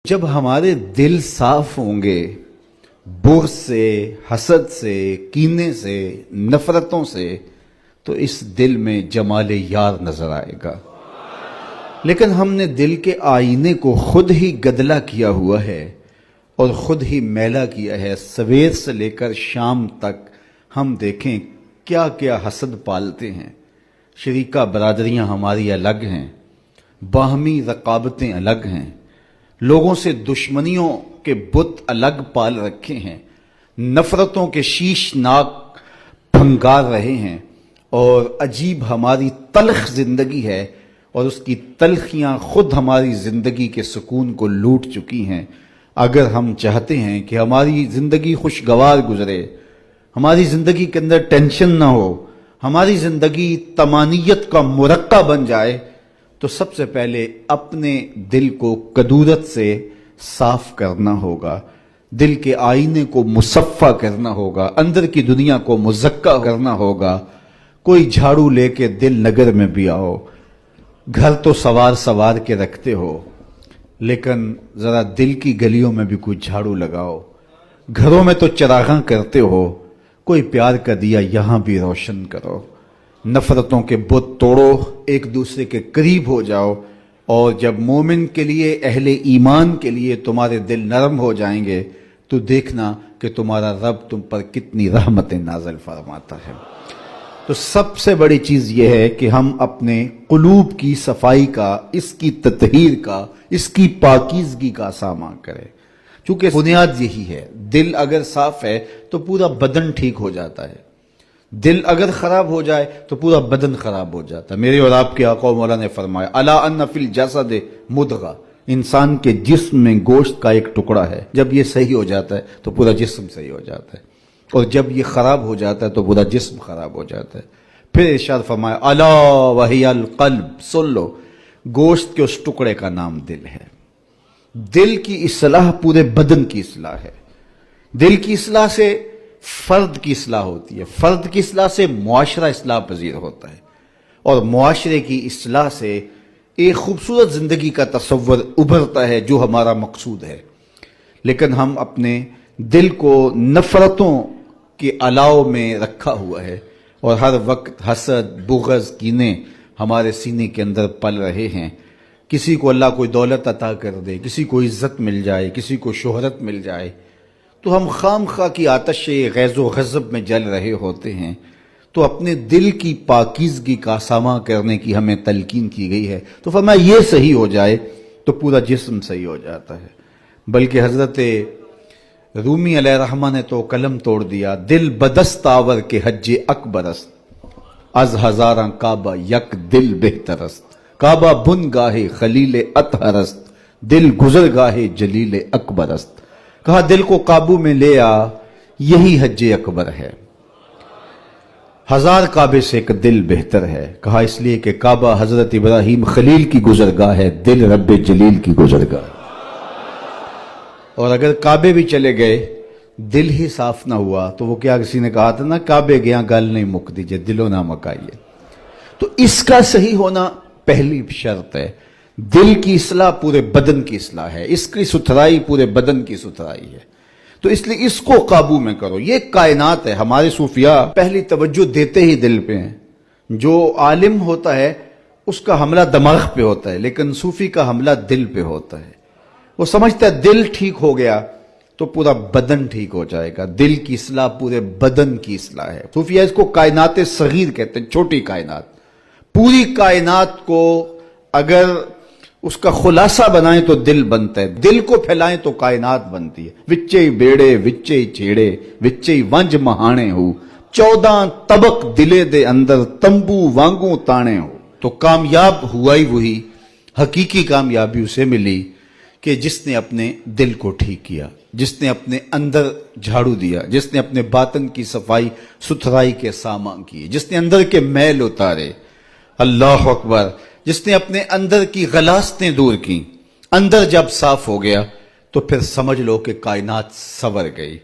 جب ہمارے دل صاف ہوں گے بغض سے، حسد سے، کینے سے، نفرتوں سے، تو اس دل میں جمال یار نظر آئے گا۔ لیکن ہم نے دل کے آئینے کو خود ہی گدلا کیا ہوا ہے اور خود ہی میلا کیا ہے۔ سویر سے لے کر شام تک ہم دیکھیں کیا کیا حسد پالتے ہیں۔ شریکہ برادریاں ہماری الگ ہیں، باہمی رقابتیں الگ ہیں، لوگوں سے دشمنیوں کے بت الگ پال رکھے ہیں، نفرتوں کے شیشناک بھنگار رہے ہیں، اور عجیب ہماری تلخ زندگی ہے اور اس کی تلخیاں خود ہماری زندگی کے سکون کو لوٹ چکی ہیں۔ اگر ہم چاہتے ہیں کہ ہماری زندگی خوشگوار گزرے، ہماری زندگی کے اندر ٹینشن نہ ہو، ہماری زندگی طمانینت کا مرقع بن جائے، تو سب سے پہلے اپنے دل کو کدورت سے صاف کرنا ہوگا، دل کے آئینے کو مصفہ کرنا ہوگا، اندر کی دنیا کو مزکہ کرنا ہوگا۔ کوئی جھاڑو لے کے دل نگر میں بھی آؤ، گھر تو سوار کے رکھتے ہو، لیکن ذرا دل کی گلیوں میں بھی کوئی جھاڑو لگاؤ۔ گھروں میں تو چراغاں کرتے ہو، کوئی پیار کا دیا یہاں بھی روشن کرو۔ نفرتوں کے بت توڑو، ایک دوسرے کے قریب ہو جاؤ، اور جب مومن کے لیے، اہل ایمان کے لیے تمہارے دل نرم ہو جائیں گے تو دیکھنا کہ تمہارا رب تم پر کتنی رحمتیں نازل فرماتا ہے۔ تو سب سے بڑی چیز یہ ہے کہ ہم اپنے قلوب کی صفائی کا، اس کی تطہیر کا، اس کی پاکیزگی کا سامان کریں، چونکہ بنیاد یہی ہے۔ دل اگر صاف ہے تو پورا بدن ٹھیک ہو جاتا ہے، دل اگر خراب ہو جائے تو پورا بدن خراب ہو جاتا ہے۔ میرے اور آپ کے آقا و مولا نے فرمایا الا ان فی الجسد مضغہ، انسان کے جسم میں گوشت کا ایک ٹکڑا ہے، جب یہ صحیح ہو جاتا ہے تو پورا جسم صحیح ہو جاتا ہے، اور جب یہ خراب ہو جاتا ہے تو پورا جسم خراب ہو جاتا ہے۔ پھر ارشاد فرمایا الا وہی القلب، سن لو، گوشت کے اس ٹکڑے کا نام دل ہے۔ دل کی اصلاح پورے بدن کی اصلاح ہے۔ دل کی اصلاح سے فرد کی اصلاح ہوتی ہے، فرد کی اصلاح سے معاشرہ اصلاح پذیر ہوتا ہے، اور معاشرے کی اصلاح سے ایک خوبصورت زندگی کا تصور ابھرتا ہے جو ہمارا مقصود ہے۔ لیکن ہم اپنے دل کو نفرتوں کے الاؤ میں رکھا ہوا ہے، اور ہر وقت حسد، بغض، کینے ہمارے سینے کے اندر پل رہے ہیں۔ کسی کو اللہ کوئی دولت عطا کر دے، کسی کو عزت مل جائے، کسی کو شہرت مل جائے، تو ہم خام خواہ کی آتش غیظ و غضب میں جل رہے ہوتے ہیں۔ تو اپنے دل کی پاکیزگی کا سامان کرنے کی ہمیں تلقین کی گئی ہے۔ تو فرمایا یہ صحیح ہو جائے تو پورا جسم صحیح ہو جاتا ہے۔ بلکہ حضرت رومی علیہ الرحمہ نے تو قلم توڑ دیا، دل بدست آور کے حج اکبر است، از ہزاراں کعبہ یک دل بہتر است، کعبہ بن گاہے خلیل اطہر است، دل گزر گاہے جلیل اکبر است۔ کہا دل کو قابو میں لے آ، یہی حج اکبر ہے، ہزار کعبے سے ایک دل بہتر ہے۔ کہا اس لیے کہ کعبہ حضرت ابراہیم خلیل کی گزرگاہ ہے، دل رب جلیل کی گزرگاہ۔ اور اگر کعبے بھی چلے گئے، دل ہی صاف نہ ہوا تو وہ کیا، کسی نے کہا تھا نا، کعبے گیا گل نہیں مک دیجئے، دلوں نہ مکائیے۔ تو اس کا صحیح ہونا پہلی شرط ہے۔ دل کی اصلاح پورے بدن کی اصلاح ہے، اس کی ستھرائی پورے بدن کی ستھرائی ہے۔ تو اس لیے اس کو قابو میں کرو۔ یہ کائنات ہے۔ ہمارے صوفیاء پہلی توجہ دیتے ہی دل پہ ہیں۔ جو عالم ہوتا ہے اس کا حملہ دماغ پہ ہوتا ہے، لیکن صوفی کا حملہ دل پہ ہوتا ہے۔ وہ سمجھتا ہے دل ٹھیک ہو گیا تو پورا بدن ٹھیک ہو جائے گا۔ دل کی اصلاح پورے بدن کی اصلاح ہے۔ صوفیاء اس کو کائنات صغیر کہتے ہیں، چھوٹی کائنات۔ پوری کائنات کو اگر اس کا خلاصہ بنائیں تو دل بنتا ہے، دل کو پھیلائیں تو کائنات بنتی ہے۔ وچے بیڑے وچے چھیڑے وچے ونج مہانے ہو، 14 طبق دلے دے اندر تمبو وانگوں تانے ہو۔ تو کامیاب ہوا ہی وہی، حقیقی کامیابی اسے ملی کہ جس نے اپنے دل کو ٹھیک کیا، جس نے اپنے اندر جھاڑو دیا، جس نے اپنے باطن کی صفائی ستھرائی کے سامان کیے، جس نے اندر کے میل اتارے۔ اللہ اکبر! جس نے اپنے اندر کی غلاستیں دور کی، اندر جب صاف ہو گیا تو پھر سمجھ لو کہ کائنات سنور گئی۔